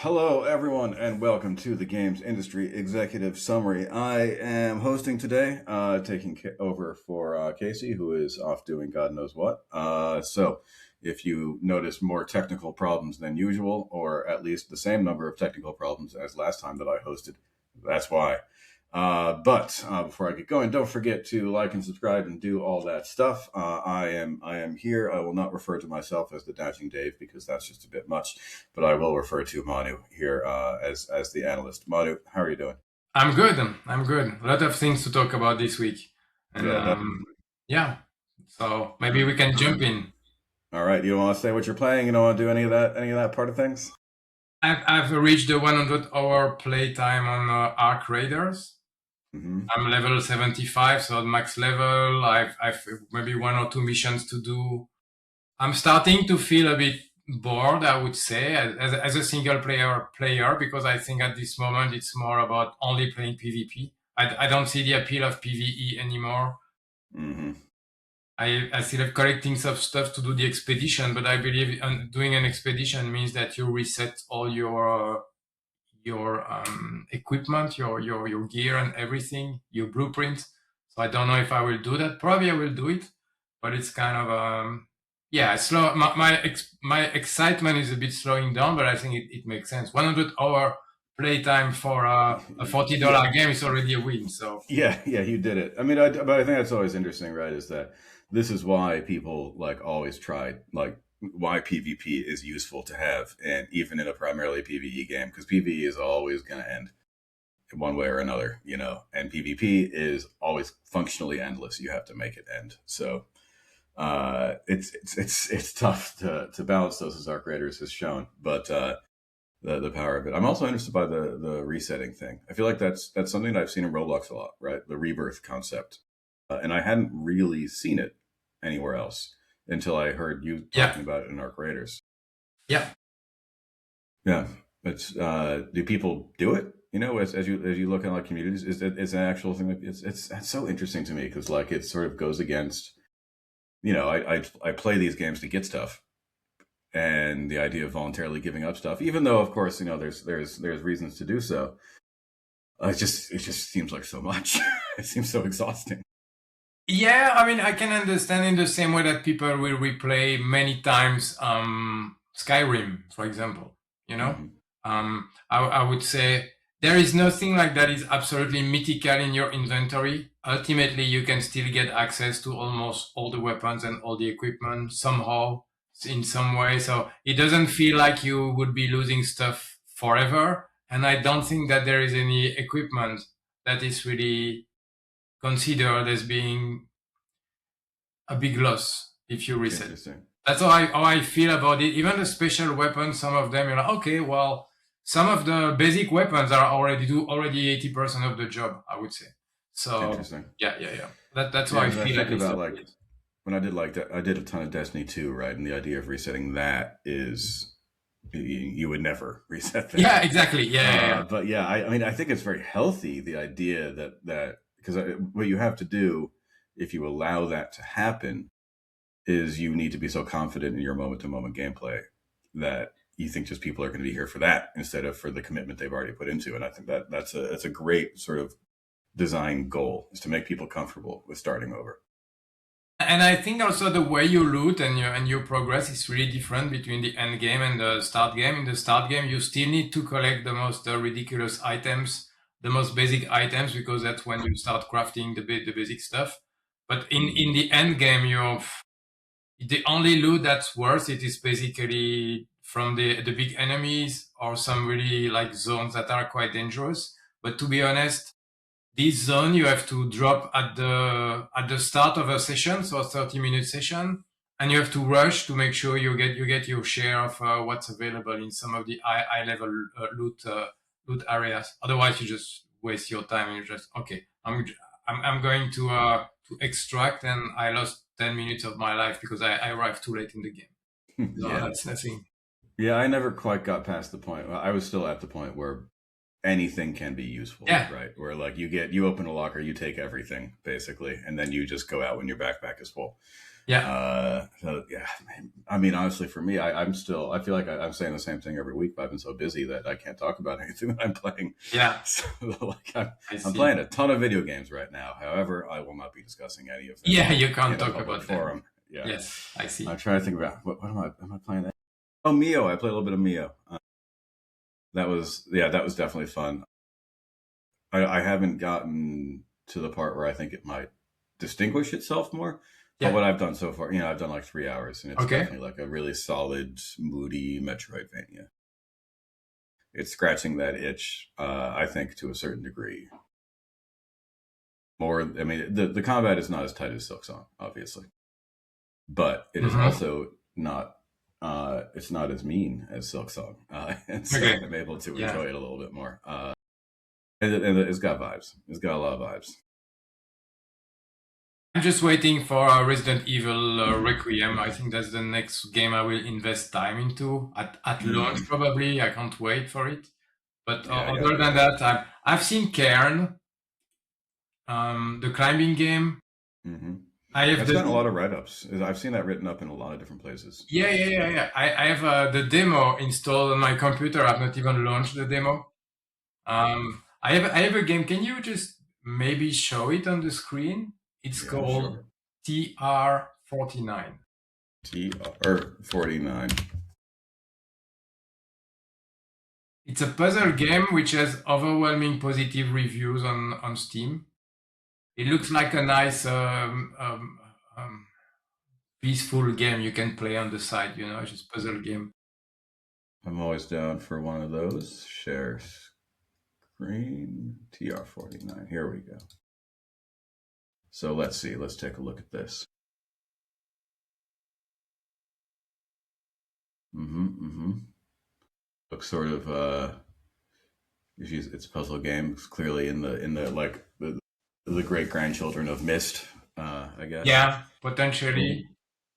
Hello, everyone, and welcome to the Games Industry Executive Summary. I am hosting today, taking over for Casey, who is off doing God knows what. So, if you notice more technical problems than usual, or at least the same number of technical problems as last time that I hosted, that's why. But before I get going, don't forget to like and subscribe and do all that stuff. I am here. I will not refer to myself as the Dashing Dave because that's just a bit much, but I will refer to Manu here as the analyst. Manu, how are you doing? I'm good. I'm good. A lot of things to talk about this week, and Yeah. yeah. So maybe we can jump in. All right. You want to say what you're playing? You don't want to do any of that part of things? I've reached the 100-hour playtime on Arc Raiders. Mm-hmm. I'm level 75, so at max level. I've maybe one or two missions to do. I'm starting to feel a bit bored, I would say, as a single player, because I think at this moment it's more about only playing PvP. I don't see the appeal of PvE anymore. Mm-hmm. I still have collecting some stuff to do the expedition, but I believe doing an expedition means that you reset all your equipment, your gear and everything, your blueprint. So I don't know if I will do that. Probably I will do it, but it's kind of yeah, slow. My excitement is a bit slowing down, but I think it makes sense. 100-hour playtime for a $40 game is already a win. So Yeah, you did it. I mean, but I think that's always interesting, right? Is that this is why people like always try, like why PvP is useful to have, and even in a primarily PvE game, because PvE is always going to end in one way or another, and PvP is always functionally endless. You have to make it end. So it's tough to balance those, as Arc Raiders has shown, but the power of it. I'm also interested by the resetting thing. I feel like that's something that I've seen in Roblox a lot, right? The rebirth concept, and I hadn't really seen it anywhere else until I heard you yeah, talking about it in Arc Raiders. yeah. Yeah, it's do people do it? As you look at like communities, is an actual thing. It's so interesting to me because like it sort of goes against. I play these games to get stuff, and the idea of voluntarily giving up stuff, even though of course there's reasons to do so. It just seems like so much. It seems so exhausting. Yeah, I mean, I can understand in the same way that people will replay many times Skyrim, for example. You know, Hmm. I would say there is nothing like that is absolutely mythical in your inventory. Ultimately, you can still get access to almost all the weapons and all the equipment somehow, in some way. So it doesn't feel like you would be losing stuff forever. And I don't think that there is any equipment that is really considered as being a big loss if you It's reset. interesting. That's how I feel about it. Even the special weapons, some of them, you're like, okay, well, some of the basic weapons are already 80% of the job, I would say. So Interesting. yeah. That's how Yeah, I because I feel think at least. about like when I did I did a ton of Destiny 2, right? And the idea of resetting that is you would never reset Yeah, that. exactly. Yeah. But yeah, I mean, I think it's very healthy, the idea that because what you have to do if you allow that to happen is you need to be so confident in your moment to moment gameplay that you think just people are going to be here for that instead of for the commitment they've already put into. And I think that's a great sort of design goal, is to make people comfortable with starting over. And I think also the way you loot and your progress is really different between the end game and the start game. In the start game, you still need to collect the most ridiculous items, the most basic items, because that's when you start crafting the basic stuff. But in Mm-hmm. the end game, the only loot that's worth it is basically from the big enemies or some really like zones that are quite dangerous. But to be honest, this zone you have to drop at the start of a session, so a 30-minute session, and you have to rush to make sure you get your share of what's available in some of the high level loot areas. Otherwise, you just waste your time and you just okay. I'm going to extract, and I lost 10 minutes of my life because I arrived too late in the game. So Yeah. that's the thing. Yeah, I never quite got past the point. Well, I was still at the point where anything can be useful, Yeah, right? Where like you open a locker, you take everything basically, and then you just go out when your backpack is full. So yeah, I mean, honestly, for me, I'm still, I feel like I'm saying the same thing every week, but I've been so busy that I can't talk about anything that I'm playing. Yeah, So, like, I I'm see. playing a ton of video games right now. However, I will not be discussing any of them Yeah, you can't in a talk public about them. forum. Yeah. Yes, I I'm see. trying to think about am I playing that? Oh, Mio. I played a little bit of Mio. That was definitely fun. I haven't gotten to the part where I think it might distinguish itself more. But Yeah. what I've done so far, I've done like 3 hours, and it's Okay. definitely like a really solid, moody Metroidvania. It's scratching that itch, I think, to a certain degree. More, I mean, the combat is not as tight as Silksong, obviously, but it is Mm-hmm. also not. It's not as mean as Silksong, and so Okay. I'm able to Yeah. enjoy it a little bit more. And it's got vibes. It's got a lot of vibes. I'm just waiting for Resident Evil Requiem. I think that's the next game I will invest time into at launch. Mm-hmm. Probably, I can't wait for it. But Yeah, I got to other get than it. that, I've seen Cairn, the climbing game. Mm-hmm. I have That's gotten a the lot of write-ups. I've seen that written up in a lot of different places. Yeah, yeah, yeah, So yeah. I have the demo installed on my computer. I've not even launched the demo. I have a game. Can you just maybe show it on the screen? It's yeah, called sure. TR49. TR49. It's a puzzle game which has overwhelming positive reviews on Steam. It looks like a nice um, peaceful game you can play on the side. It's just puzzle game. I'm always down for one of those. Share screen. TR49. Here we go. So let's see. Let's take a look at this. Mm-hmm. Mm-hmm. Looks sort of it's a puzzle game. It's clearly in the like the great grandchildren of Myst, I guess. Yeah, potentially.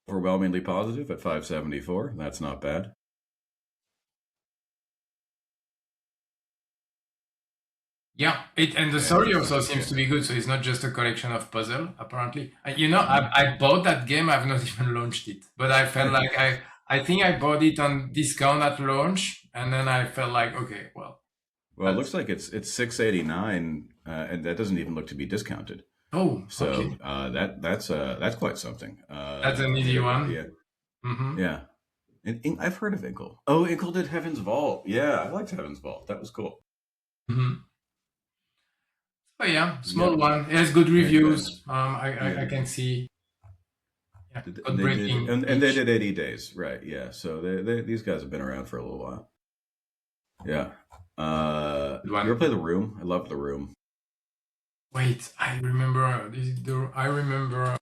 Overwhelmingly positive at 574. That's not bad. Yeah, and the And story it's also seems to yeah. be good. So it's not just a collection of puzzle. Apparently, Mm-hmm. I bought that game. I've not even launched it, but I felt like I think I bought it on discount at launch, and then I felt like, okay, well, Well, it looks that's like it's 689, and that doesn't even look to be discounted. oh, So okay, that's quite something. that's an easy one. Yeah, Mm-hmm. yeah. And I've heard of Inkle. Oh, Inkle did Heaven's Vault. Yeah, I liked Heaven's Vault. That was cool. Mm-hmm. Oh yeah, small Yep. one. It has good Yeah, good. reviews. Yeah. I can see. Yeah, And code they did, breaking and they each. did 80 days, right? Yeah. So these guys have been around for a little while. Yeah. Good You ever one. play The Room? I love The Room. Wait, I remember. I remember.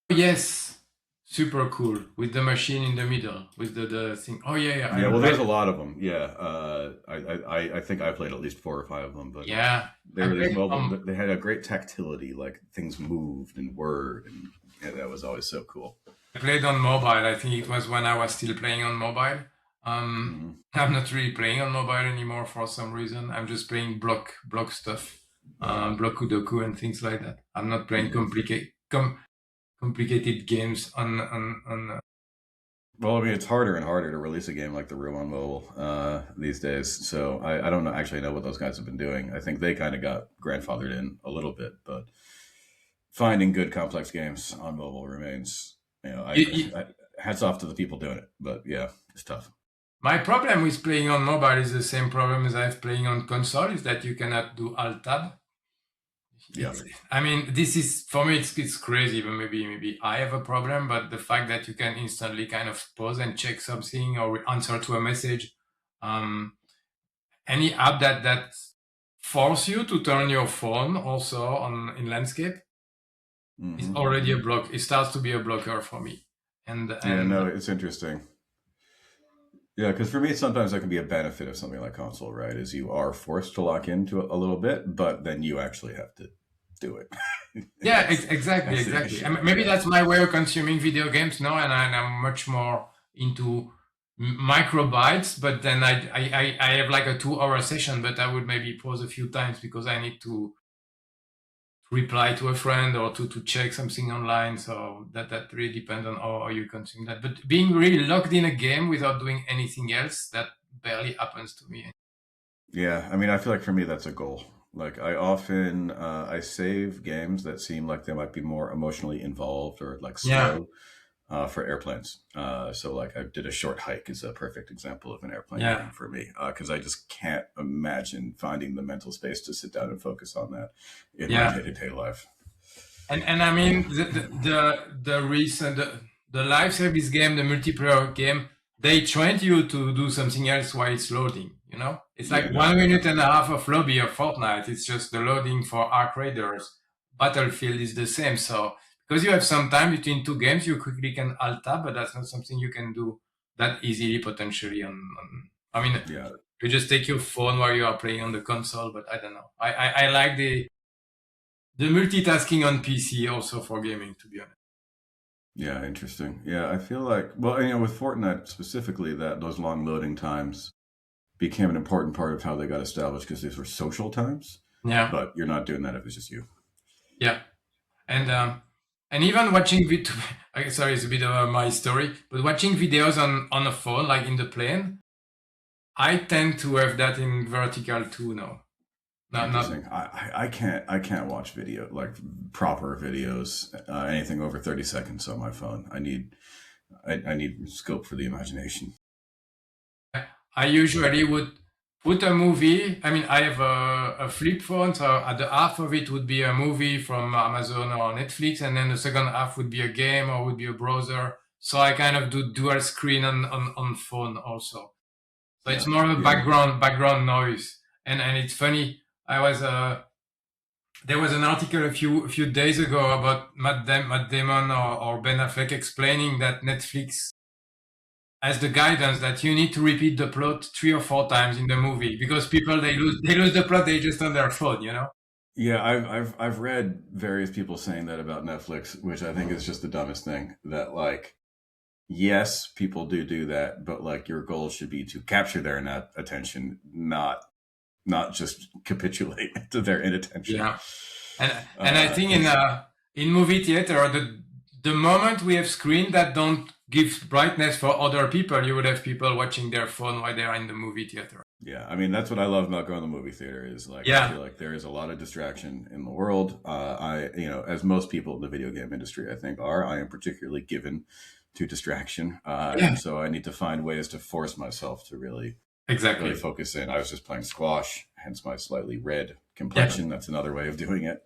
Yes, super cool with the machine in the middle with the thing. Oh yeah, yeah. Yeah, well, there's a lot of them. Yeah, I think I played at least 4 or 5 of them, but Yeah, they I were these played mobile. They had a great tactility, like things moved and whirred, and yeah, that was always so cool. I played on mobile. I think it was when I was still playing on mobile. Hmm. I'm not really playing on mobile anymore for some reason. I'm just playing block stuff, block Kudoku and things like that. I'm not playing Hmm. complicated games on. Well, I mean, it's harder and harder to release a game like The Room on mobile these days. So I don't know, actually know what those guys have been doing. I think they kind of got grandfathered in a little bit, but finding good complex games on mobile remains, I hats off to the people doing it. But yeah, it's tough. My problem with playing on mobile is the same problem as I have playing on console, is that you cannot do Alt Tab. Yeah. I mean, this is for me. It's crazy, but maybe I have a problem. But the fact that you can instantly kind of pause and check something or answer to a message, um, any app that force you to turn your phone also on in landscape is Hmm. already a block. It starts to be a blocker for me. And Yeah, and no, it's interesting. Yeah, because for me, sometimes that can be a benefit of something like console, right? Is you are forced to lock into it a little bit, but then you actually have to do it. yeah, that's exactly, that's the exactly. I issue. mean, maybe Yeah. that's my way of consuming video games now, and I'm much more into microbytes. But then I have like a 2 hour session, but I would maybe pause a few times because I need to reply to a friend or to check something online. So that really depends on how you consume that. But being really locked in a game without doing anything else, that barely happens to me. Yeah, I mean, I feel like for me that's a goal. Like I often I save games that seem like they might be more emotionally involved or like Yeah, slow for airplanes. So like I did a short hike is a perfect example of an airplane yeah, game for me because I just can't imagine finding the mental space to sit down and focus on that in my yeah. day-to-day life. And I mean the recent the live service game, the multiplayer game, they trained you to do something else while it's loading. You know, it's Yeah, like no, 1 minute and a definitely. half of lobby of Fortnite. It's just the loading for Arc Raiders. Battlefield is the same. So because you have some time between two games, you quickly can alt tab, but that's not something you can do that easily potentially on I mean, Yeah, you just take your phone while you are playing on the console, but I don't know. I like the multitasking on PC also for gaming, to be honest. yeah, interesting. Yeah, I feel like well, with Fortnite specifically, that those long loading times became an important part of how they got established because these were social times. Yeah, But you're not doing that if it's just you. yeah, and even watching sorry, it's a bit of my story, but watching videos on a phone, like in the plane, I tend to have that in vertical too now. Not Interesting. I can't watch video like proper videos anything over 30 seconds on my phone. I need scope for the imagination. I usually would put a movie. I mean, I have a flip phone, so at the half of it would be a movie from Amazon or Netflix, and then the second half would be a game or would be a browser. So I kind of do dual screen on phone also. So it's Yeah, more of a yeah, background noise. And it's funny. I was there was an article a few days ago about Matt Damon or Ben Affleck explaining that Netflix as the guidance that you need to repeat the plot 3 or 4 times in the movie because people they lose the plot, they just on their phone, you know. yeah. I've read various people saying that about Netflix, which I think is just the dumbest thing. That like, yes, people do that, but like your goal should be to capture their attention, not just capitulate to their inattention. Yeah, and I Uh, think in movie theater the moment we have screen that don't give brightness for other people, you would have people watching their phone while they are in the movie theater. Yeah, I mean that's what I love about going to the movie theater is like I Yeah, feel like there is a lot of distraction in the world. As most people in the video game industry, I think are, I am particularly given to distraction, yeah, and so I need to find ways to force myself to really exactly. focus in. I was just playing squash, hence my slightly red Yeah, complexion. That's another way of doing it.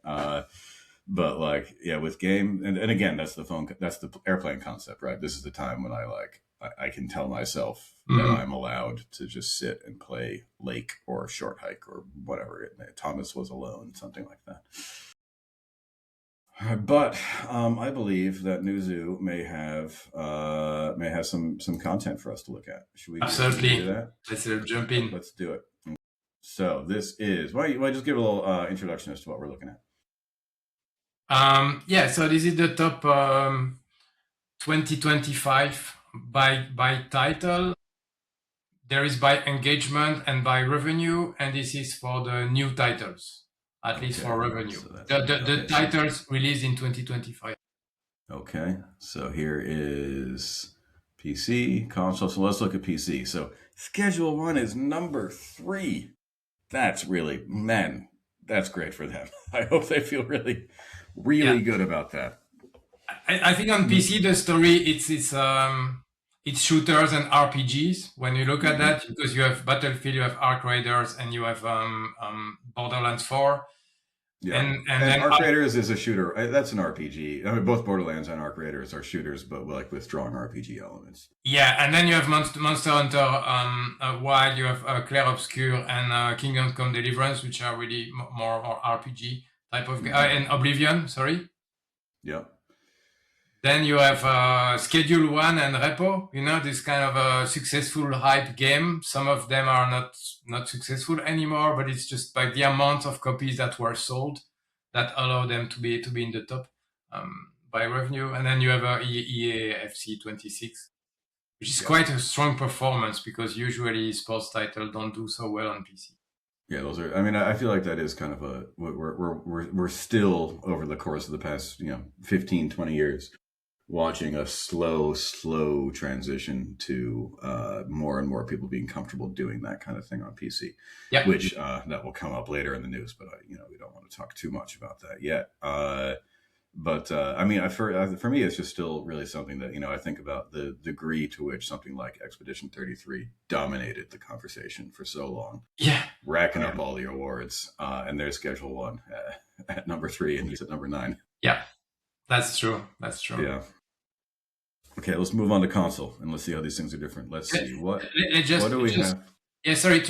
But like, yeah, with game, and again, that's the airplane concept, right? This is the time when I can tell myself that mhm. I'm allowed to just sit and play Lake or Short Hike or whatever. Thomas Was Alone, something like that. But I believe that Nuzu may have some content for us to look at. Should we do Absolutely. that? Let's jump in. Let's do it. So this is why don't you just give a little introduction as to what we're looking at. Yeah, so this is the top 2025 by title. There is by engagement and by revenue, and this is for the new titles, at least Okay, for all right. revenue. So that's The okay. titles released in 2025. Okay, so here is PC console. So let's look at PC. So Schedule One is number 3. That's really man. That's great for them. I hope they feel Yeah, really good about that. I think on PC the story it's shooters and RPGs. When you look at Mm-hmm. that, because you have Battlefield, you have Arc Raiders, and you have Borderlands 4, Yeah. and And then Arc Raiders is a shooter. That's an RPG. I mean, both Borderlands and Arc Raiders are shooters, but like with strong RPG elements. yeah, and then you have Monster Hunter Wild, you have Clair Obscur and Kingdom Come Deliverance, which are really more RPG type of Mm-hmm. and Oblivion, sorry. Yep. Then you have Schedule One and Repo. You know, this kind of a successful hype game. Some of them are not successful anymore, but it's just by the amount of copies that were sold that allow them to be in the top by revenue. And then you have EAFC 26, which is Yep. quite a strong performance because usually sports titles don't do so well on PC. Yeah, those are. I mean, I feel like that is kind of a we're still over the course of the past 15, 20 years watching a slow transition to more and more people being comfortable doing that kind of thing on PC, Yeah. which that will come up later in the news. But we don't want to talk too much about that yet. But I mean, for me, it's just still really something that I think about the degree to which something like Expedition 33 dominated the conversation for so long, Yeah. racking up all the awards, and there's Schedule One at number 3, and he's at number 9. Yeah. That's true. That's true. Yeah. Okay, let's move on to console and let's see how these things are different. Let's see what do we have. Yeah, sorry.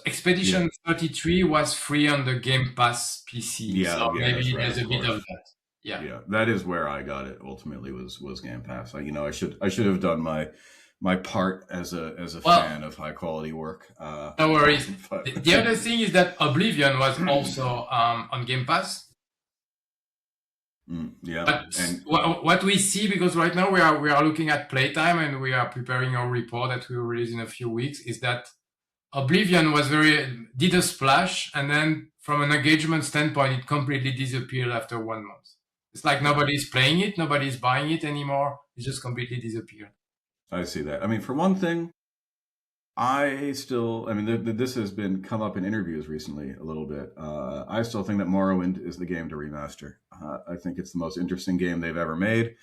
Expedition 33 was free on the Game Pass PC, Yeah, so yeah, that's maybe right, there's of a bit course. of that. Yeah. Yeah, that is where I got it. Ultimately, was Game Pass. I should have done my part as a fan of high quality work. No worries. But The other thing is that Oblivion was also on Game Pass. Yeah, But and what we see, because right now we are looking at playtime and we are preparing our report that we will release in a few weeks, is that Oblivion did a splash, and then from an engagement standpoint, it completely disappeared after 1 month. It's like nobody's playing it, nobody's buying it anymore. It just completely disappeared. I see that. I mean, for one thing, this has been come up in interviews recently a little bit. I still think that Morrowind is the game to remaster. I think it's the most interesting game they've ever made.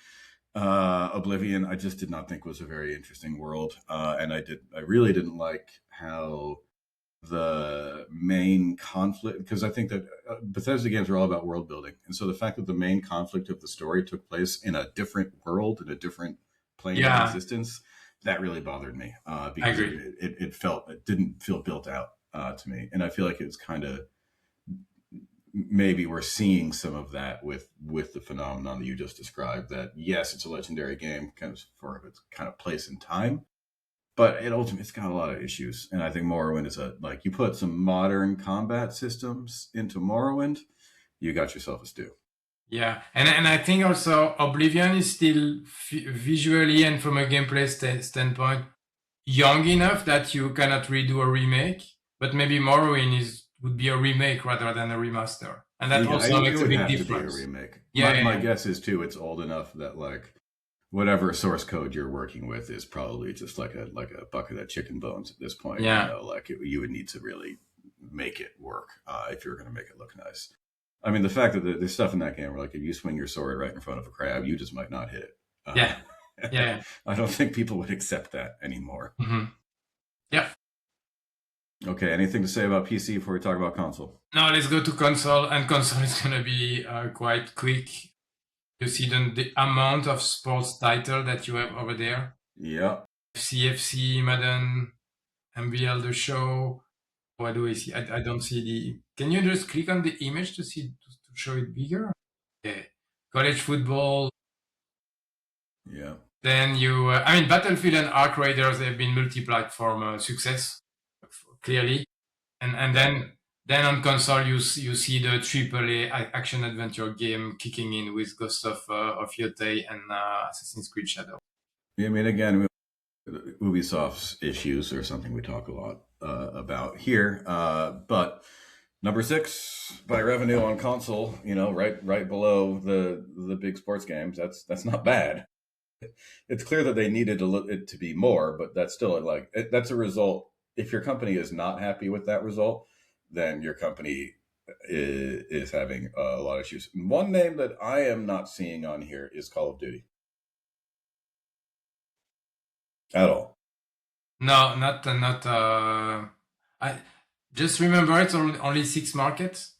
Oblivion, I just did not think was a very interesting world, and I really didn't like how the main conflict, because I think that Bethesda games are all about world building, and so the fact that the main conflict of the story took place in a different world, in a different plane of existence, that really bothered me because it didn't feel built out to me, and I feel like it was kind of, maybe we're seeing some of that with the phenomenon that you just described, that yes, it's a legendary game kind of for its kind of place in time, but it's got a lot of issues. And I think Morrowind is you put some modern combat systems into Morrowind, you got yourself a stew. Yeah, and I think also Oblivion is still visually and from a gameplay standpoint young enough that you cannot redo a remake, but maybe Morrowind would be a remake rather than a remaster, and that also makes a big difference. To be a remake. My guess is too, it's old enough that whatever source code you're working with is probably just like a bucket of chicken bones at this point. Yeah, you would need to really make it work if you're going to make it look nice. I mean, the fact that there's stuff in that game where if you swing your sword right in front of a crab, you just might not hit it. Yeah. I don't think people would accept that anymore. Mm-hmm. Yeah. Okay, anything to say about PC before we talk about console? No, let's go to console, and console is going to be quite quick. You see the amount of sports title that you have over there. Yeah. CFC, Madden, MBL The Show. What do I see? I don't see Can you just click on the image to show it bigger? Okay. College football. Yeah. Then Battlefield and Ark Raiders, they've been multi-platform success, clearly. And then on console, you see the AAA action adventure game kicking in with Ghost of Yotei and Assassin's Creed Shadow. Yeah, I mean, again, Ubisoft's issues are something we talk a lot about here, but number 6 by revenue on console, right below the big sports games. That's not bad. It's clear that they needed it to be more, but that's still that's a result. If your company is not happy with that result, then your company is having a lot of issues. One name that I am not seeing on here is Call of Duty. At all. No, not. I just remember it's only 6 markets.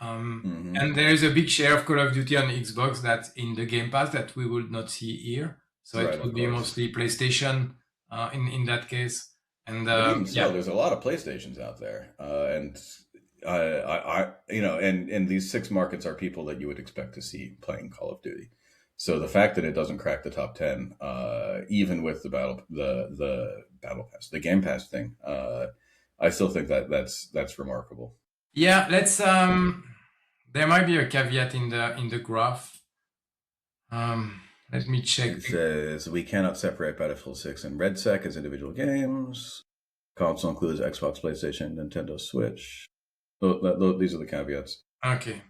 And there is a big share of Call of Duty on Xbox that's in the Game Pass that we would not see here. So it would be mostly PlayStation in that case. And there's a lot of PlayStations out there, and and these 6 markets are people that you would expect to see playing Call of Duty. So the fact that it doesn't crack the top 10, even with the Battle Pass, the Game Pass thing, I still think that's remarkable. Yeah, let's. There might be a caveat in the graph. Let me check. It says we cannot separate Battlefield 6 and RedSec as individual games. Console includes Xbox, PlayStation, Nintendo Switch. These are the caveats. Okay.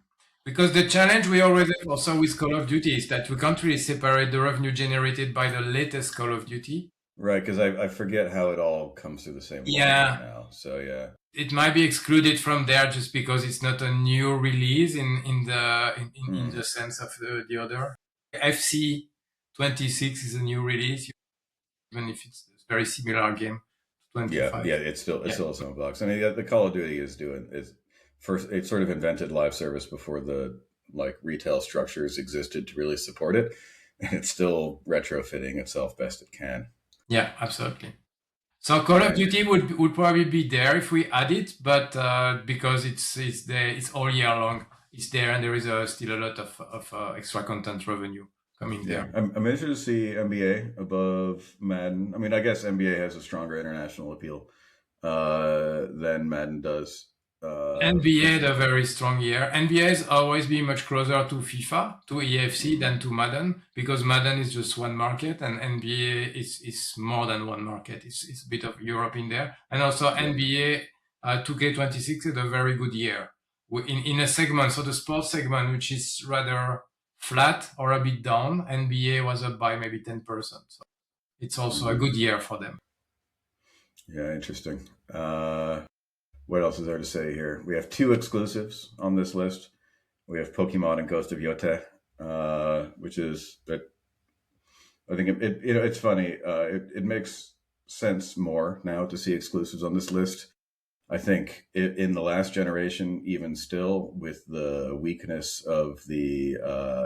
Because the challenge we already have also with Call of Duty is that we can't really separate the revenue generated by the latest Call of Duty. Right, because I forget how it all comes through the same logic Yeah, now. So yeah. it might be excluded from there just because it's not a new release in Hmm. the sense of the other. FC 26 is a new release, even if it's a very similar game to Yeah, 25. yeah, it's Yeah. still a sandbox. I mean, yeah, the Call of Duty is doing is first. It sort of invented live service before the like retail structures existed to really support it, and it's still retrofitting itself best it can. Yeah, absolutely. So Call of Right. Duty would probably be there if we add it, but because it's there, it's all year long. It's there, and there is still a lot of extra content revenue coming Yeah, there. I'm interested to see NBA above Madden. I mean, I guess NBA has a stronger international appeal than Madden does. NBA Just had a very strong year. NBA has always been much closer to FIFA, to EFC mhm. than to Madden because Madden is just one market and NBA is more than one market. It's a bit of Europe in there. And also Yeah, NBA 2K26 had a very good year in a segment. So the sports segment, which is rather flat or a bit down, NBA was up by maybe 10%. So it's also a hmm good year for them. yeah, interesting. What else is there to say here? We have two exclusives on this list. We have Pokemon and Ghost of Yote, which is that I think it's funny. It makes sense more now to see exclusives on this list. I think in the last generation, even still, with the weakness of the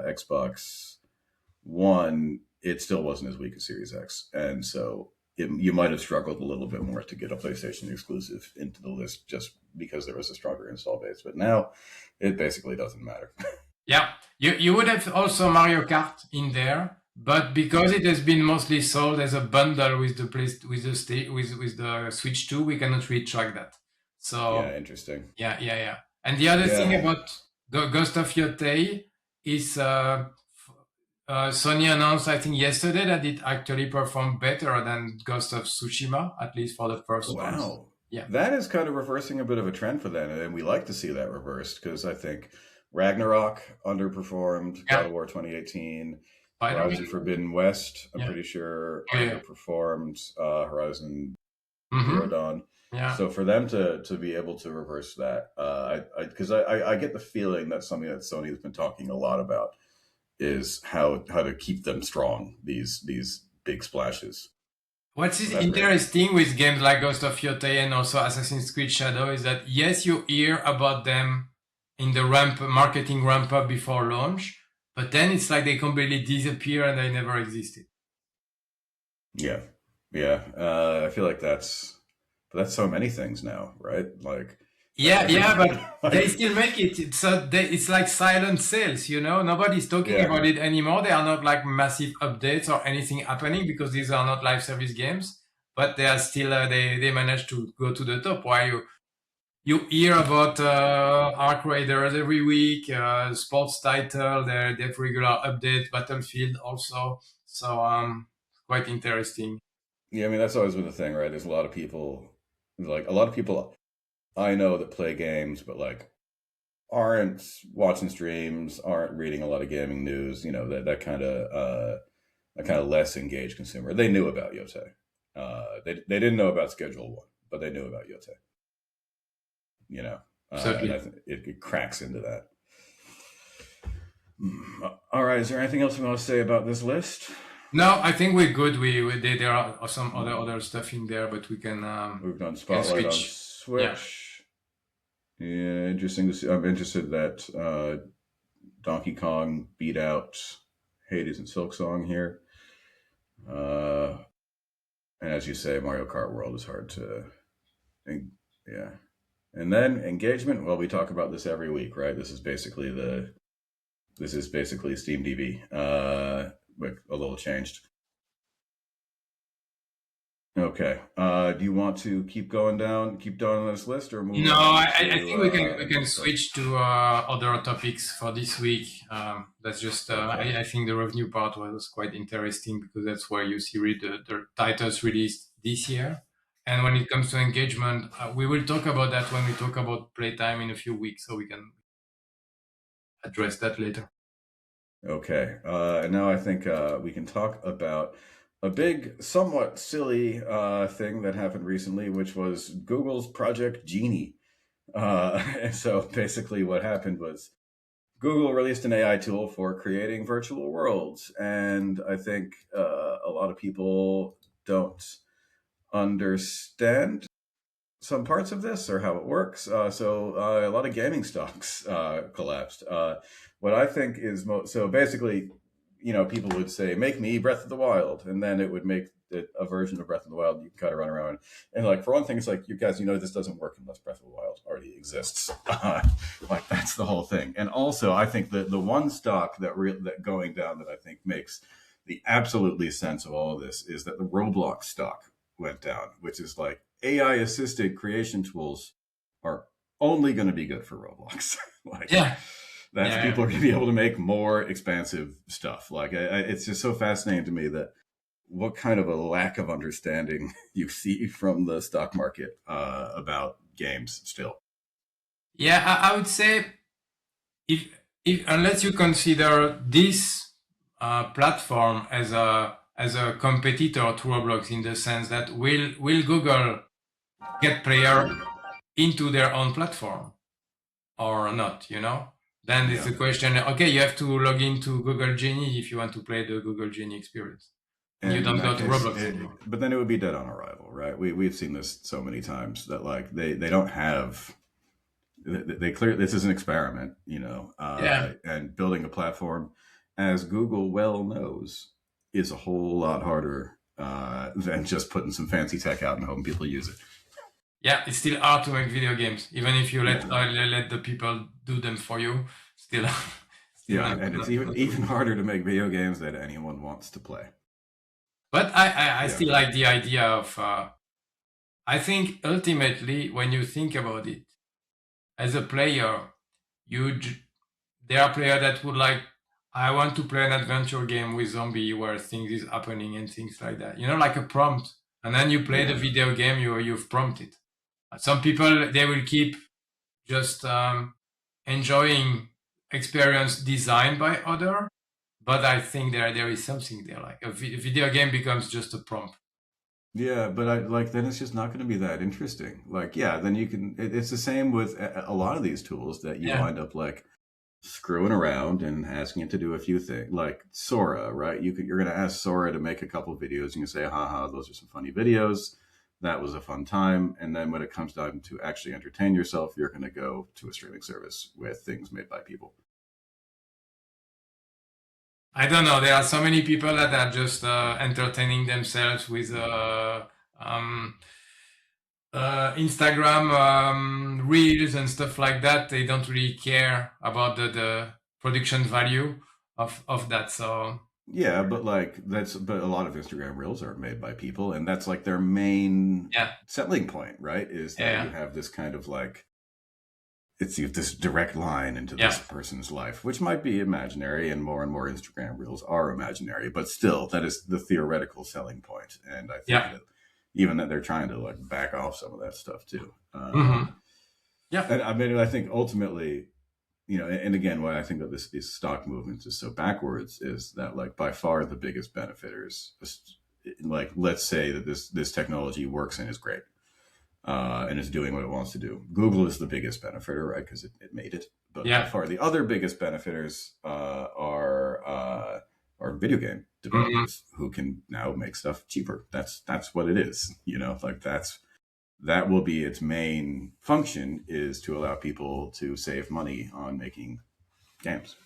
Xbox One, it still wasn't as weak as Series X, and so you might have struggled a little bit more to get a PlayStation exclusive into the list just because there was a stronger install base. But now, it basically doesn't matter. Yeah, you would have also Mario Kart in there, but because it has been mostly sold as a bundle with the place with the Switch 2, we cannot really track that. Yeah, So interesting. yeah. And the other thing Yeah. about Ghost of Yotei is Sony announced I think yesterday that it actually performed better than Ghost of Tsushima, at least for the first months. Wow. Yeah, That is kind of reversing a bit of a trend for them, and we like to see that reversed because I think Ragnarok underperformed, God yeah, of War 2018, Horizon Spider-Man. Forbidden West, I'm Yeah, pretty sure yeah. underperformed, Horizon Zero Mm-hmm. Dawn. Yeah. So for them to be able to reverse that, because I get the feeling that's something that Sony has been talking a lot about is how to keep them strong, these big splashes. What So is that's great. interesting with games like Ghost of Yotei and also Assassin's Creed Shadow is that yes, you hear about them in the marketing ramp up before launch, but then it's like they completely disappear and they never existed. Yeah, yeah. I feel like that's so many things now, right? Like Yeah, every yeah, but they like still make it. It's like silent sales, you know. Nobody's talking yeah, about it anymore. There are not like massive updates or anything happening because these are not live service games. But they are still they manage to go to the top. While you hear about Arc Raiders every week, sports title, they have regular updates, Battlefield also. So quite interesting. yeah. I mean, that's always been the thing, right? There's a lot of people I know that play games, but like aren't watching streams, aren't reading a lot of gaming news. You know that kind of less engaged consumer. They knew about Yote. They didn't know about Schedule One, but they knew about Yote. You know, and Absolutely. I think it cracks into that. All right. Is there anything else we want to say about this list? No, I think we're good. There are some Hmm. other stuff in there, but We've done we can Spotlight on switch. Yeah. Switch. Yeah, interesting to see. I'm interested that Donkey Kong beat out Hades and Silk Song here. Uh, and as you say, Mario Kart World is hard to. Yeah. And then engagement. Well, we talk about this every week, right? This is basically Steam DB, with a little changed. Okay. Do you want to keep down on this list, or move No, on I to think we can another stuff? switch to other topics for this week. That's just Okay. I think the revenue part was quite interesting because that's where you see the titles released this year. And when it comes to engagement, we will talk about that when we talk about playtime in a few weeks, so we can address that later. Okay. And now I think we can talk about a big, somewhat silly thing that happened recently, which was Google's Project Genie. And so basically, what happened was Google released an AI tool for creating virtual worlds. And I think a lot of people don't understand some parts of this or how it works. So a lot of gaming stocks collapsed. What I think is so basically, people would say, "Make me Breath of the Wild," and then it would make it a version of Breath of the Wild you can kind of run around. And like for one thing, it's like you guys, this doesn't work unless Breath of the Wild already exists. Like that's the whole thing. And also, I think that the one stock that going down that I think makes the absolutely sense of all of this is that the Roblox stock went down, which is like AI assisted creation tools are only going to be good for Roblox. Like Yeah. that's Yeah. people are going to be able to make more expansive stuff. Like it's just so fascinating to me that what kind of a lack of understanding you see from the stock market about games still. Yeah, I would say if unless you consider this platform as a competitor to Roblox in the sense that will Google get player into their own platform or not, then it's Yeah. the question, okay, you have to log into Google Genie if you want to play the Google Genie experience. And you And in don't that go to case, Roblox anymore. but then it would be dead on arrival, right? We've seen this so many times that like they don't have they clear this is an experiment, Yeah. and building a platform, as Google well knows, is a whole lot harder than just putting some fancy tech out and hoping people use it. Yeah, it's still hard to make video games, even if you Yeah, let the people do them for you. Still, still yeah, not. and it's even harder to make video games that anyone wants to play. But I Yeah, still like the idea of. I think ultimately, when you think about it, as a player, there are players that would like. I want to play an adventure game with zombie where things is happening and things like that. Like a prompt, and then you play the yeah, video game you've prompted. Some people they will keep just enjoying experience designed by other, but I think there is something there. Like a video game becomes just a prompt. yeah. But I like then it's just not going to be that interesting. Like, yeah, then you can. It's the same with a lot of these tools that you Yeah, wind up like screwing around and asking it to do a few things, like Sora, right? You're going to ask Sora to make a couple of videos. You can say, haha, those are some funny videos. That was a fun time. And then when it comes time to actually entertain yourself, you're going to go to a streaming service with things made by people. I don't know. There are so many people that are just entertaining themselves with um, Instagram reels and stuff like that. They don't really care about the production value of that. So Yeah, but but a lot of Instagram reels are made by people, and that's like their main yeah, selling point, right? Is that you yeah, have this kind of like it's this direct line into this yeah, person's life, which might be imaginary, and more Instagram reels are imaginary, but still, that is the theoretical selling point. And I think yeah, that even that they're trying to like back off some of that stuff too. hmm yeah. And I mean, I think ultimately, and again, why I think that these stock movements is so backwards is that like by far the biggest benefiters, like let's say that this technology works and is great and is doing what it wants to do. Google is the biggest benefiter, right? Because it made it. But by Yeah. far, the other biggest benefiters are video game hmm developers who can now make stuff cheaper. That's what it is. Like that will be its main function is to allow people to save money on making games.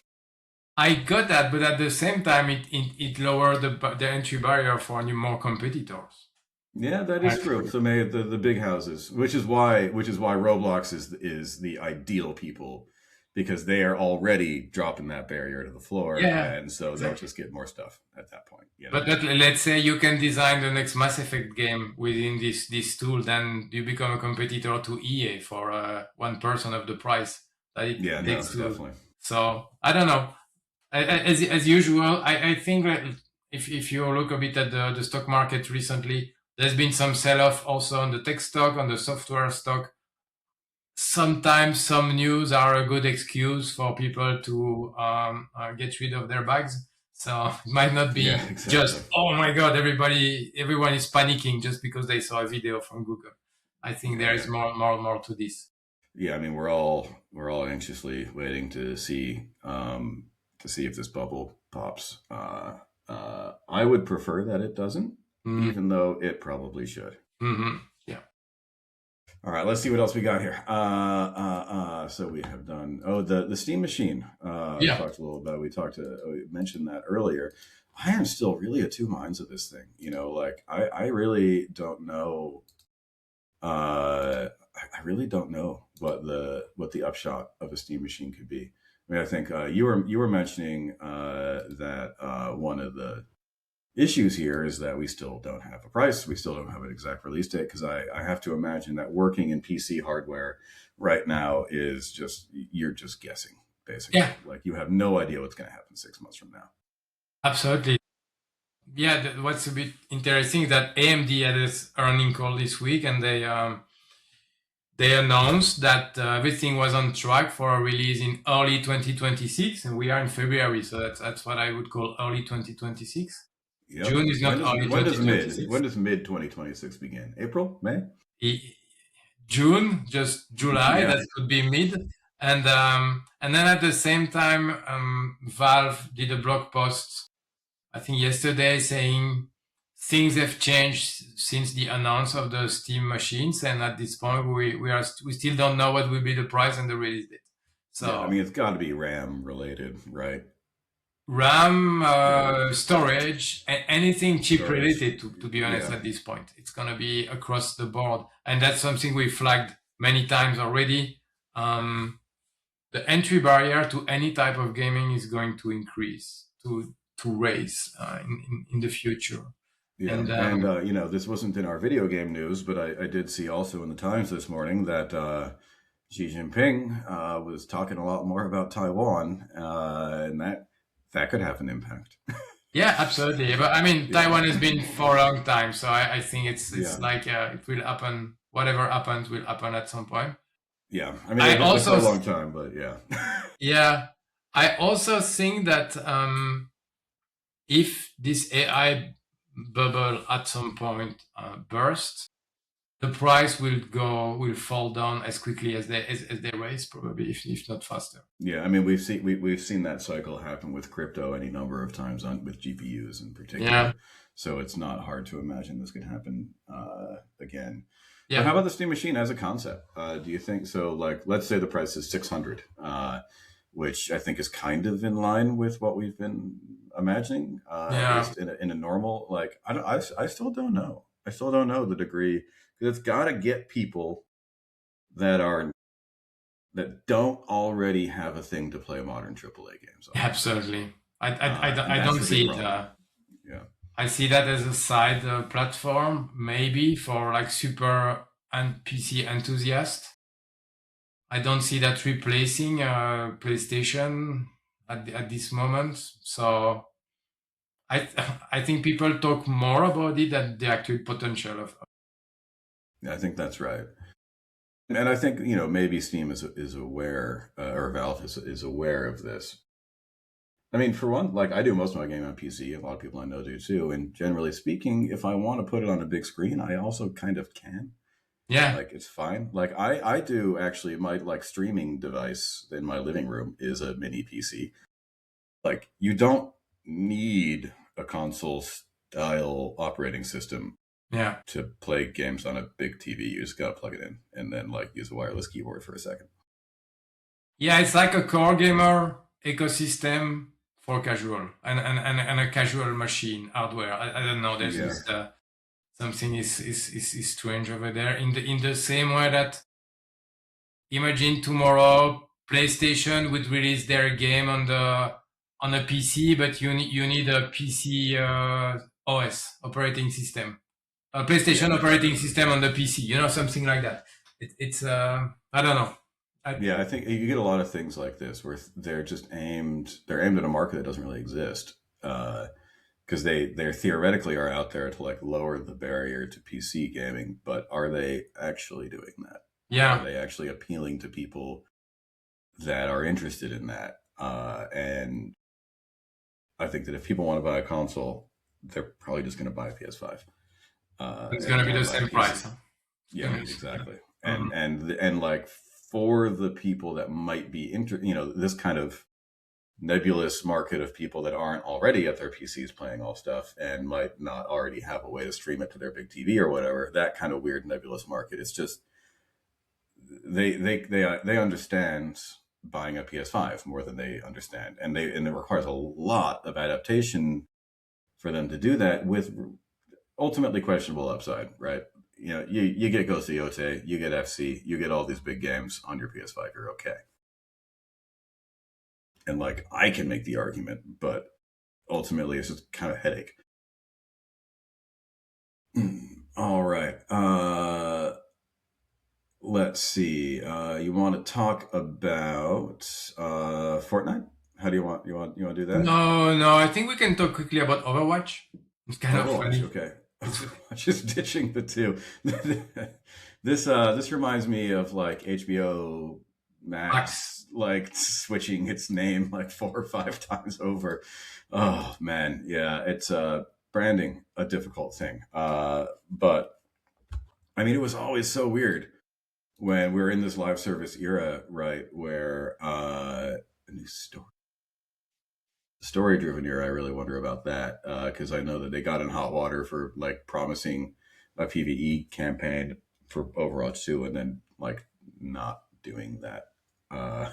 I got that, but at the same time, it lowered the entry barrier for new more competitors. Yeah, that is true. Actually, So may the big houses, which is why Roblox is the ideal people because they are already dropping that barrier to the floor, yeah, and so they'll exactly. just get more stuff at that point. But let's say you can design the next Mass Effect game within this tool, then you become a competitor to EA for 1% of the price that it Yeah, no, takes to. definitely. So I don't know. As usual, I think that if you look a bit at the stock market recently, There's been some sell-off also on the tech stock, on the software stock. Sometimes some news are a good excuse for people to get rid of their bags. So it might not Yeah, be exactly. just, oh my God, everyone is panicking just because they saw a video from Google. I think there is Right. more to this. Yeah, I mean, we're all anxiously waiting to see if this bubble pops. I would prefer that it doesn't, Mm-hmm. even though it probably should. Mm-hmm. Yeah. All right, let's see what else we got here. So we have done. Oh, the Steam Machine. We Yeah. talked a little about. We mentioned that earlier. I am still really at two minds of this thing. You know, like I really don't know. I really don't know what the upshot of a Steam Machine could be. I mean, I think you were mentioning that one of the issues here is that we still don't have a price. We still don't have an exact release date because I have to imagine that working in PC hardware right now is just, you're just guessing, basically. Yeah. Like you have no idea what's going to happen 6 months from now. Absolutely. Yeah. What's a bit interesting is that AMD had this earning call this week, and they announced that everything was on track for a release in early 2026, and we are in February, so that's what I would call early 2026. Yep. June is not early When 2026. does mid 2026 begin? April, May? June, just July, Yeah. that could be mid. And then at the same time, Valve did a blog post, I think yesterday, saying things have changed since the announce of the Steam machines, and at this point, we still don't know what will be the price and the release date. Yeah. I So mean, it's got to be RAM related, right? RAM, Yeah. storage, anything chip Storage. related, to be honest, Yeah. at this point. It's going to be across the board. And that's something we flagged many times already. Um, the entry barrier to any type of gaming is going to increase, to raise in the future. Yeah, And and you know, this wasn't in our video game news, but I did see also in the Times this morning that Xi Jinping was talking a lot more about Taiwan, and that could have an impact. yeah, absolutely. But I mean, Yeah, Taiwan has been for a long time, so I think it's yeah, like it will happen. Whatever happens will happen at some point. yeah. I mean, I they've been there for also a long time, but yeah, Yeah, I also think that if this AI bubble at some point bursts, the price will fall down as quickly as they raise, probably, if not faster. yeah. I mean, we've seen that cycle happen with crypto any number of times on with GPUs in Yeah, particular. So it's not hard to imagine this could happen again. But how yeah, about the Steam Machine as a concept? Do you think so? Like, let's say the price is 600, which I think is kind of in line with what we've been imagining, at yeah, least in a normal. Like, I still don't know. I still don't know the degree because it's got to get people that are that don't already have a thing to play modern AAA games on, absolutely. I and that's don't the big see it. problem. Yeah, I see that as a side platform, maybe for like super and PC enthusiasts. I don't see that replacing PlayStation at this moment. So I I think people talk more about it than the actual potential of. yeah, I think that's right. And I think, you know, maybe Steam is aware, or Valve is aware of this. I mean, for one, like I do most of my gaming on PC. A lot of people I know do too. And generally speaking, if I want to put it on a big screen, I also kind of can. Yeah, Like it's fine. Like I do actually. My like streaming device in my living room is a mini PC. Like you don't need a console style operating system yeah, to play games on a big TV. You just gotta plug it in and then like use a wireless keyboard for a second. yeah. It's like a core gamer ecosystem for casual and a casual machine hardware. I don't know. There's Yeah, just something is strange over there. In the same way that imagine tomorrow PlayStation would release their game on a PC, but you need a PC OS operating system, a yeah, PlayStation operating system on the PC. Something like that. It's I don't know. yeah. I think you get a lot of things like this where they're aimed at a market that doesn't really exist. because they theoretically are out there to like lower the barrier to PC gaming, but are they actually doing that? Are Yeah, they actually appealing to people that are interested in that? And I think that if people want to buy a console, they're probably just going to buy a PS5 it's and gonna be not the buy a same PC. price. Huh? Yeah, exactly. Mhm. And like for the people that might be this kind of nebulous market of people that aren't already at their PCs playing all stuff and might not already have a way to stream it to their big TV or whatever. That kind of weird nebulous market. It's just they understand buying a PS5 more than they understand, and it requires a lot of adaptation for them to do that with ultimately questionable upside, right? You get Ghost of Yotei, you get FC, you get all these big games on your PS5, you're okay. And like I can make the argument, but ultimately it's just kind of a headache. All right. Let's see. You want to talk about Fortnite? How do you want to do that? No, no, I think we can talk quickly about Overwatch. It's kind of Overwatch, funny. okay. It's Overwatch is ditching the two. This reminds me of like HBO Max. Max like switching its name like 4 or 5 times over. Oh man, yeah, it's branding a difficult thing. But I mean, it was always so weird when we were in this live service era, right? Where a new story driven era. I really wonder about that because I know that they got in hot water for like promising a PvE campaign for Overwatch 2 and then like not doing that. Uh,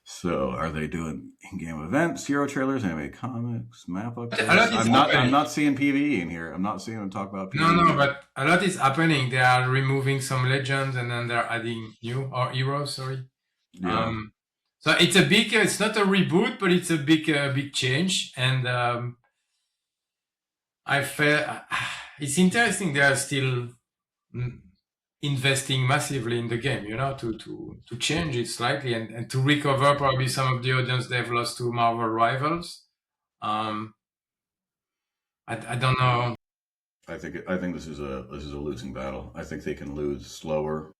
so are they doing in-game events, hero trailers, anime comics, map A updates? lot is I'm happening. not seeing PvE in here. I'm not seeing them talk about No, PvE no, here. but a lot is happening. They are removing some legends and then they're adding new or heroes. Sorry. Yeah. Um, so it's a big. It's not a reboot, but it's a big change. And I felt it's interesting. They are still mm, investing massively in the game. You know, to change it slightly and to recover probably some of the audience they've lost to Marvel rivals. Um, I don't know. I think this is a losing battle. I think they can lose slower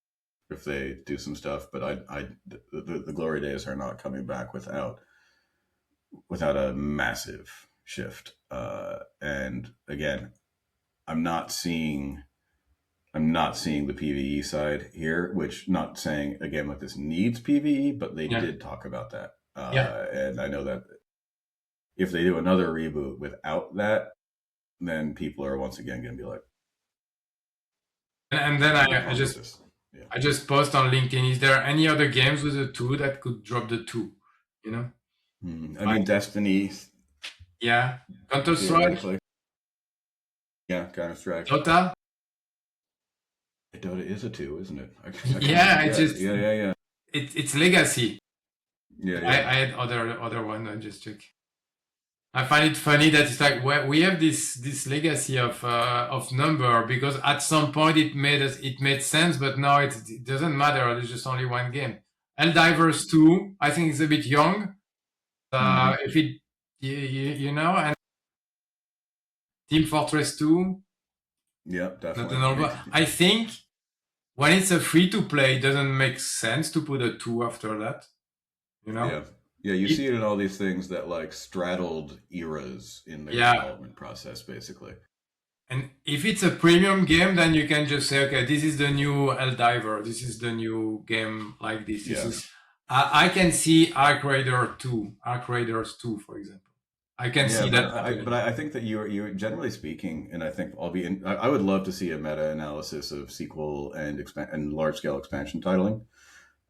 if they do some stuff, but the glory days are not coming back without a massive shift. And again, I'm not seeing I'm not seeing the PVE side here, which not saying a game like this needs PVE, but they Yeah, did talk about that. yeah. And I know that if they do another reboot without that, then people are once again going to be like, And then "What's I wrong with just this?" Yeah. I just post on LinkedIn. Is there any other games with a two that could drop the two? You know, I like mean, Destiny yeah, Counter Strike, theoretically, yeah, Counter Strike. Dota. Dota is a two, isn't it? I kind of Yeah, forget. Yeah, yeah, yeah, it's legacy. yeah, yeah. I had other one. I just check. I find it funny that it's like we have this legacy of number because at some point it made sense, but now it doesn't matter. There's just only one game. Helldivers 2, I think it's a bit young. Hmm. If it you know, and Team Fortress 2, Yeah, not definitely. an old one. I think when it's a free to play, it doesn't make sense to put a 2 after that. You know? Yeah. Yeah, you It, see it in all these things that like straddled eras in their yeah. development process, basically. And if it's a premium game, then you can just say, okay, this is the new Helldiver. This is the new game like this. This Yeah. is. I can see Arc Raider 2, Arc Raiders 2, for example. I can Yeah, see but that happening. I think that you generally speaking, and I think I would love to see a meta analysis of sequel and large scale expansion titling,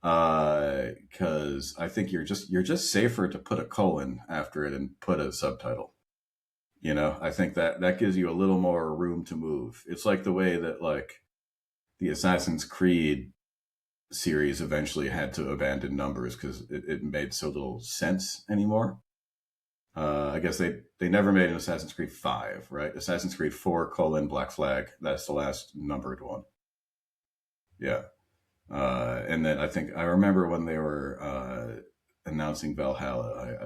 because I think you're just safer to put a colon after it and put a subtitle. I think that gives you a little more room to move. It's like the way that like the Assassin's Creed series eventually had to abandon numbers because it made so little sense anymore. I guess they never made an Assassin's Creed 5, right? Assassin's Creed 4 colon Black Flag. That's the last numbered one. Yeah. And then I remember when they were announcing Valhalla,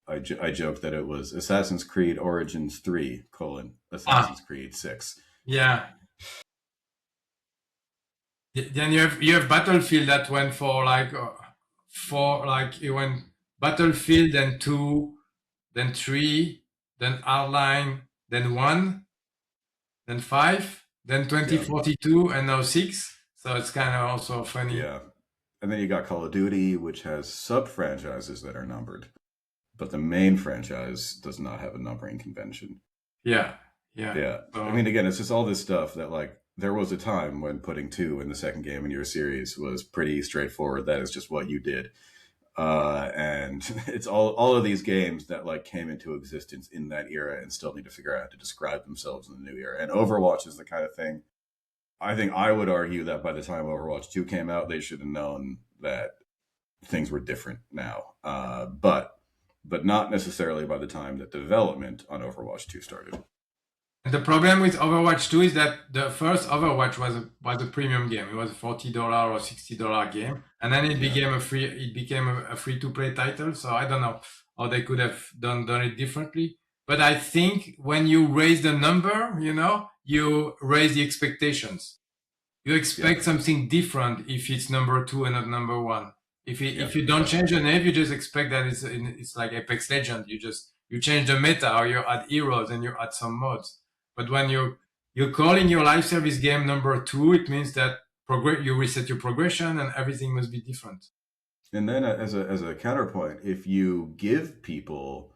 I joked that it was Assassin's Creed Origins 3 : Assassin's Creed 6. Yeah. Then you have Battlefield that went it went Battlefield, then 2, then 3, then Hardline, then 1, then 5, then Yeah. 2042, and now 6. So it's kind of also funny. Yeah. And then you got Call of Duty, which has sub-franchises that are numbered, but the main franchise does not have a numbering convention. Yeah. Yeah. I mean, again, it's just all this stuff that, like, there was a time when putting 2 in the second game in your series was pretty straightforward. That is just what you did. And it's all of these games that, like, came into existence in that era and still need to figure out how to describe themselves in the new era. And Overwatch is the kind of thing, I think I would argue that by the time Overwatch 2 came out, they should have known that things were different now. But not necessarily by the time that development on Overwatch 2 started. The problem with Overwatch 2 is that the first Overwatch was a premium game. It was a $40 or $60 game, and then it became a free to play title. So I don't know how they could have done it differently. But I think when you raise the number, you raise the expectations. You expect something different if it's number 2 and not number 1. If you don't change the name, you just expect that it's like Apex Legend. You change the meta, or you add heroes and you add some mods. But when you're calling your live service game number 2, it means that you reset your progression and everything must be different. And then as a counterpoint, if you give people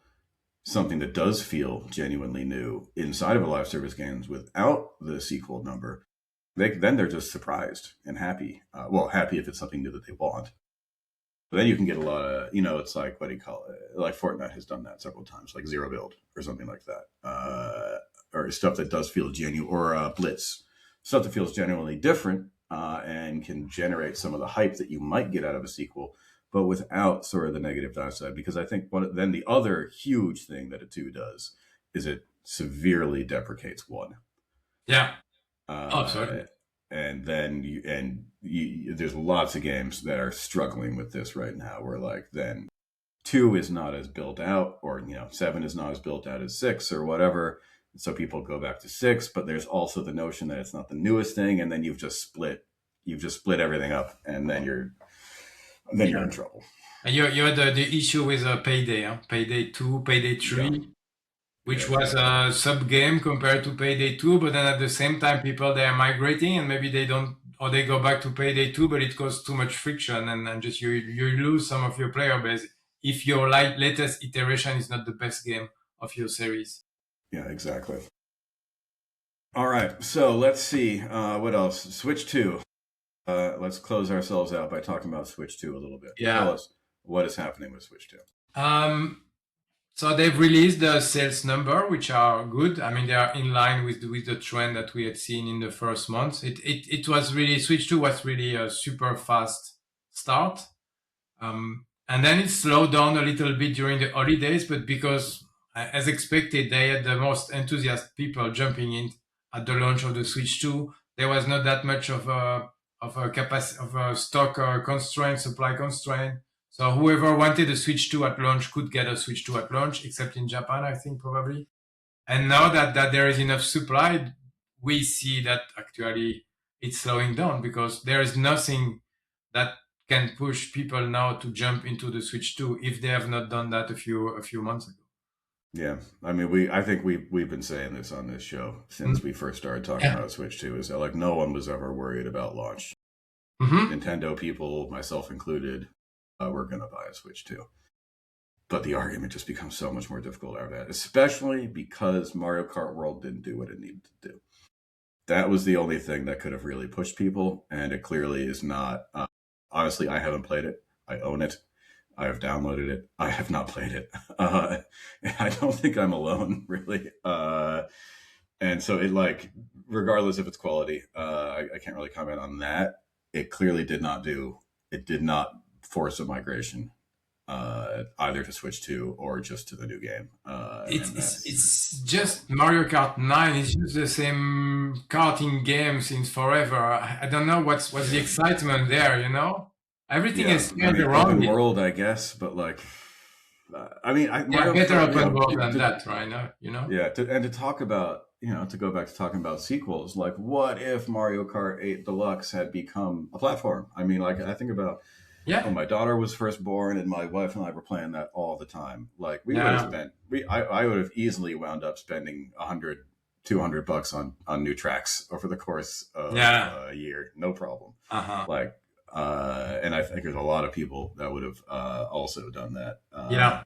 something that does feel genuinely new inside of a live service games without the sequel number, then they're just surprised and happy. Happy if it's something new that they want. But then you can get a lot of, it's like, what do you call it? Like Fortnite has done that several times, like Zero Build or something like that. Or stuff that does feel genuine, or Blitz, stuff that feels genuinely different and can generate some of the hype that you might get out of a sequel, but without sort of the negative downside. Because I think then the other huge thing that a 2 does is it severely deprecates 1. Yeah. Sorry. And then there's lots of games that are struggling with this right now, where like then 2 is not as built out, or 7 is not as built out as 6 or whatever. So people go back to 6, but there's also the notion that it's not the newest thing, and then you've just split everything up, and then you're in trouble. And you had the issue with Payday, Payday 2, Payday 3, which was a sub game compared to Payday 2, but then at the same time, people, they are migrating, and maybe they don't, or they go back to Payday 2, but it causes too much friction, and just you lose some of your player base if your latest iteration is not the best game of your series. Yeah, exactly. All right, so let's see what else. Switch 2. Let's close ourselves out by talking about Switch 2 a little bit. Yeah. Tell us what is happening with Switch 2. So they've released the sales number, which are good. I mean, they are in line with the trend that we had seen in the first months. It was really, Switch 2 was really a super fast start. And then it slowed down a little bit during the holidays, but because, as expected, they had the most enthusiastic people jumping in at the launch of the Switch 2. There was not that much of a stock constraint, supply constraint. So whoever wanted a Switch 2 at launch could get a Switch 2 at launch, except in Japan, I think, probably. And now that there is enough supply, we see that actually it's slowing down, because there is nothing that can push people now to jump into the Switch 2 if they have not done that a few months ago. Yeah, I mean, I think we've been saying this on this show since we first started talking about Switch 2, is that like no one was ever worried about launch. Nintendo people, myself included, were going to buy a Switch 2. But the argument just becomes so much more difficult after that, especially because Mario Kart World didn't do what it needed to do. That was the only thing that could have really pushed people, and it clearly is not. Honestly, I haven't played it. I own it. I have downloaded it. I have not played it. I don't think I'm alone, really. And so it, like, regardless of its quality, I can't really comment on that. It clearly did not force a migration, either to Switch 2 or just to the new game. It's just Mario Kart 9. It's just the same karting game since forever. I don't know what's the excitement there, Everything is turned around. Open world, I guess, but like, I mean, Yeah, Mario better Kart, open world than that, right now, yeah, and to talk about, to go back to talking about sequels, like what if Mario Kart 8 Deluxe had become a platform? I mean, like I think about when Yeah, my daughter was first born and my wife and I were playing that all the time. Like we would have yeah, spent, I would have easily wound up spending 100, $200 on new tracks over the course of yeah, a year, no problem. uh-huh, Like, and I think there's a lot of people that would have also done that. yeah,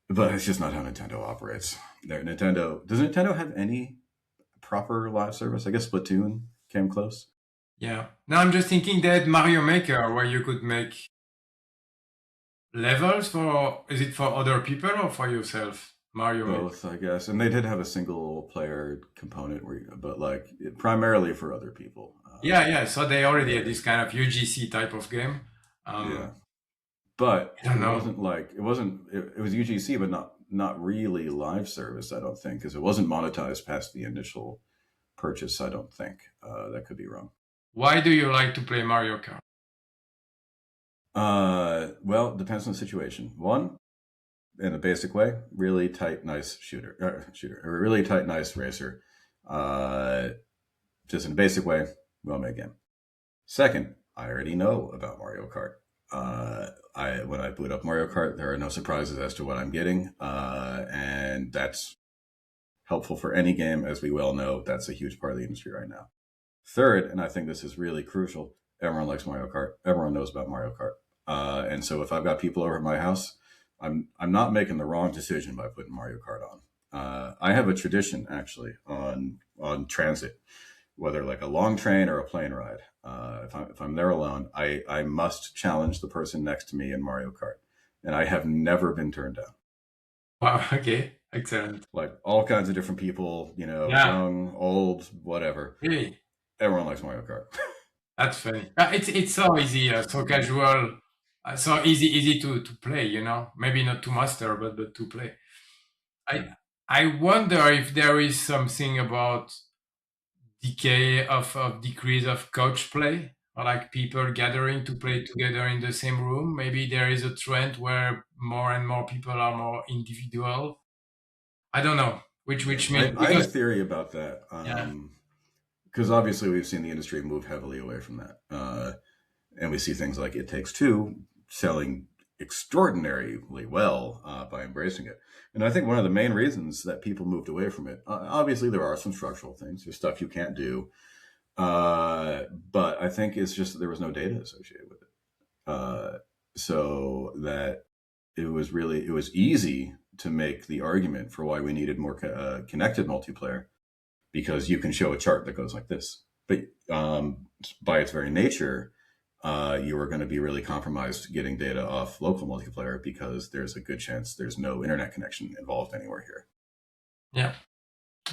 But it's just not how Nintendo operates. Does Nintendo have any proper live service? I guess Splatoon came close. yeah. Now I'm just thinking that Mario Maker, where you could make levels for, is it for other people or for yourself? Mario Maker. Both, I guess, and they did have a single player component, but like primarily for other people. Yeah, yeah. So they already had Yeah, this kind of UGC type of game. yeah. Um, But I don't it know. wasn't like it was UGC, but not really live service. I don't think because it wasn't monetized past the initial purchase. I don't think that could be wrong. Why do you like to play Mario Kart? Well, it depends on the situation. One, in a basic way, really tight, nice or really tight, nice racer. Uh, just in a basic way, well made game. Second, I already know about Mario Kart. When I boot up Mario Kart, there are no surprises as to what I'm getting, and that's helpful for any game, as we well know. That's a huge part of the industry right now. Third, and I think this is really crucial, everyone likes Mario Kart. Everyone knows about Mario Kart. And so if I've got people over at my house, I'm not making the wrong decision by putting Mario Kart on. I have a tradition actually on transit, whether like a long train or a plane ride. If I'm there alone, I must challenge the person next to me in Mario Kart, and I have never been turned down. Wow. Okay. Excellent. Like all kinds of different people, Yeah. young, old, whatever. Hey, Everyone likes Mario Kart. that's funny. It's so easy, so casual, so easy to play. Maybe not to master, but to play. I I wonder if there is something about decay of decrease of couch play, or like people gathering to play together in the same room. Maybe there is a trend where more and more people are more individual. I don't know Yeah, which means I have a because theory about that. yeah, Because obviously we've seen the industry move heavily away from that. And we see things like It Takes Two selling extraordinarily well by embracing it. And I think one of the main reasons that people moved away from it, obviously there are some structural things, there's stuff you can't do. But I think it's just that there was no data associated with it. So that it was easy to make the argument for why we needed more connected multiplayer because you can show a chart that goes like this. But by its very nature, you are going to be really compromised getting data off local multiplayer because there's a good chance there's no internet connection involved anywhere here. yeah,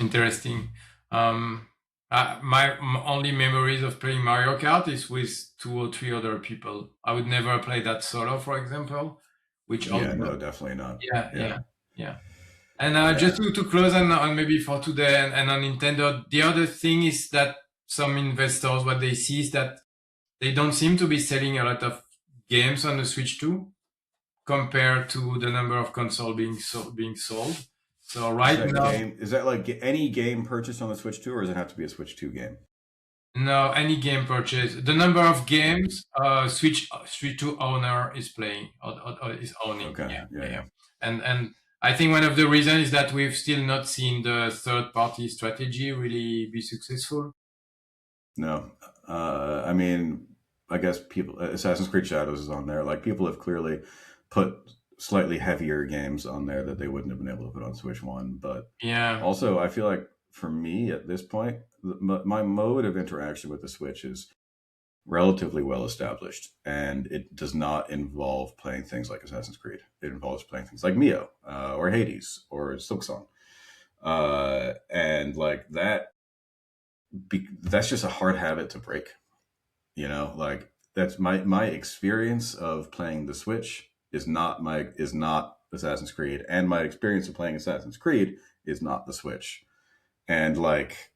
interesting. Um, my only memories of playing Mario Kart is with 2 or 3 other people. I would never play that solo, for example, which Yeah, also, no, definitely not. yeah, Yeah, yeah, yeah. And just yeah, to close on maybe for today and on Nintendo, the other thing is that some investors, what they see is that they don't seem to be selling a lot of games on the Switch 2 compared to the number of console being sold. So right now, is that like any game purchased on the Switch 2, or does it have to be a Switch 2 game? no, any game purchase, the number of games Switch 2 owner is playing or is owning. Okay, Yeah, yeah, yeah, yeah. yeah. And I think one of the reasons is that we've still not seen the third party strategy really be successful. No, I mean, I guess people Assassin's Creed Shadows is on there. Like people have clearly put slightly heavier games on there that they wouldn't have been able to put on Switch One. But Yeah, also, I feel like for me at this point, my mode of interaction with the Switch is relatively well established, and it does not involve playing things like Assassin's Creed. It involves playing things like Mio or Hades or Silksong, and like that. That's just a hard habit to break. Like that's my experience of playing the Switch is not Assassin's Creed, and my experience of playing Assassin's Creed is not the Switch. And like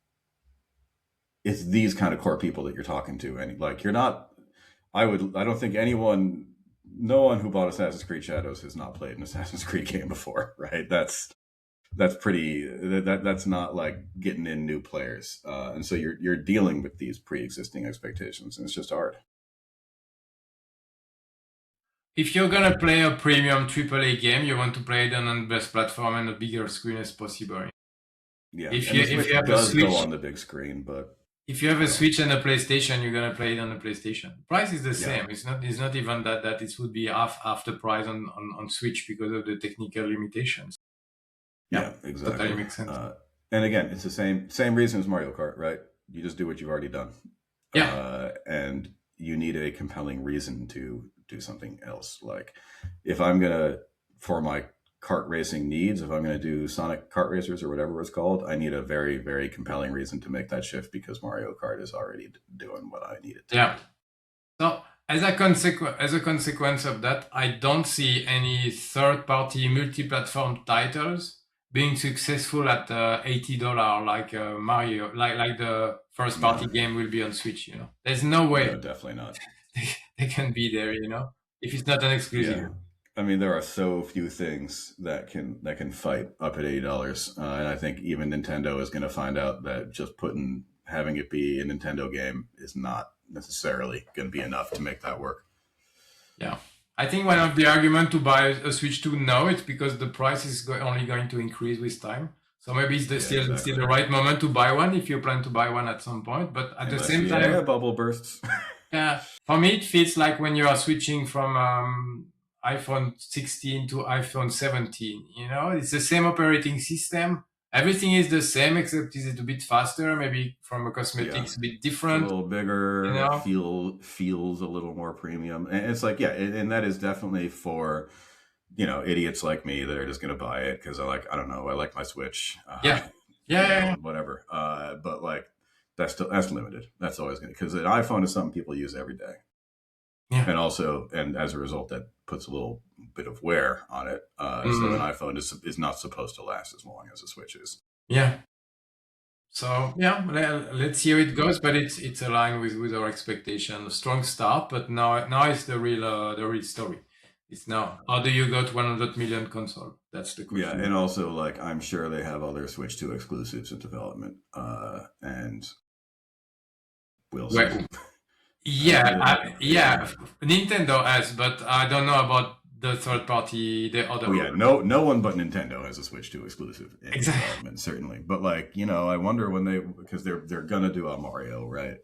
it's these kind of core people that you're talking to, and like you're not. I don't think anyone no one who bought Assassin's Creed Shadows has not played an Assassin's Creed game before, right? That's pretty. That's not like getting in new players, and so you're dealing with these pre-existing expectations, and it's just hard. If you're gonna play a premium AAA game, you want to play it on the best platform and the bigger screen as possible. Yeah, If and you the Switch have a does go Switch, on the big screen, but if you have a Switch and a PlayStation, you're gonna play it on the PlayStation. Price is the yeah, same. It's not even that it would be half the price on Switch because of the technical limitations. Yeah, yeah, totally exactly. makes sense. And again, it's the same reason as Mario Kart, right? You just do what you've already done, Yeah, and you need a compelling reason to do something else. Like if I'm gonna for my kart racing needs, if I'm gonna do Sonic Kart Racers or whatever it's called, I need a very very compelling reason to make that shift because Mario Kart is already doing what I need it to do. yeah. So as a consequence of that, I don't see any third-party multi-platform titles being successful at $80 like Mario, like the No, first-party game will be on Switch. There's no no, way definitely not. they can be there. If it's not an exclusive. Yeah, I mean there are so few things that can fight up at $80, and I think even Nintendo is going to find out that just having it be a Nintendo game is not necessarily going to be enough to make that work. Yeah. I think one of the arguments to buy a Switch 2 now it's because the price is only going to increase with time. So maybe it's Yeah, exactly. still the right moment to buy one if you plan to buy one at some point. But at the same Yeah, time, bubble bursts. yeah, for me it feels like when you are switching from iPhone 16 to iPhone 17. It's the same operating system. Everything is the same except it's a bit faster. Maybe from a Yeah, cosmetics a bit it's a different. little bigger. It feels a little more premium, and it's like and that is definitely for idiots like me that are just going to buy it because I don't know, I like my Switch. Yeah. Yeah. Whatever. But like that's limited. That's always going to because an iPhone is something people use every day, Yeah. and as a result, that puts a little bit of wear on it. So an iPhone is not supposed to last as long as a Switch is. Yeah. So yeah, let's see how it goes, but it's aligned with our expectation. A strong start, but now it's the real story. It's now how do you got 100 million console? That's the Yeah, question. and also like I'm sure they have other Switch 2 exclusives in development, and we'll see. Well, yeah. Nintendo has, but I don't know about the third party, the other. Oh yeah, no one but Nintendo has a Switch 2 exclusive in Exactly. development, certainly. But like I wonder when because they're gonna do a Mario, right?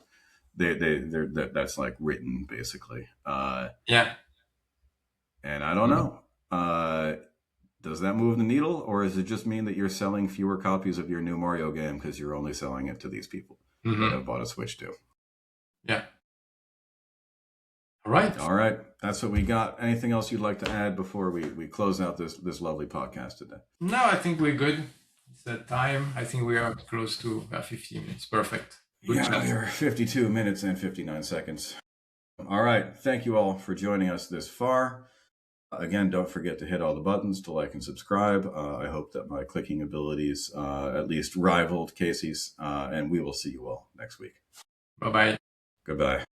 That's like written basically, Yeah. and I don't know. Does that move the needle, or does it just mean that you're selling fewer copies of your new Mario game because you're only selling it to these people that have bought a Switch 2? Yeah. All right. All right. That's what we got. Anything else you'd like to add before we close out this lovely podcast today? No, I think we're good. It's that time. I think we are close to 15 minutes. Perfect. Good Yeah, chat. we're 52 minutes and 59 seconds. All right. Thank you all for joining us this far. Again, don't forget to hit all the buttons to like and subscribe. I hope that my clicking abilities at least rivaled Casey's, and we will see you all next week. Bye-bye. Goodbye.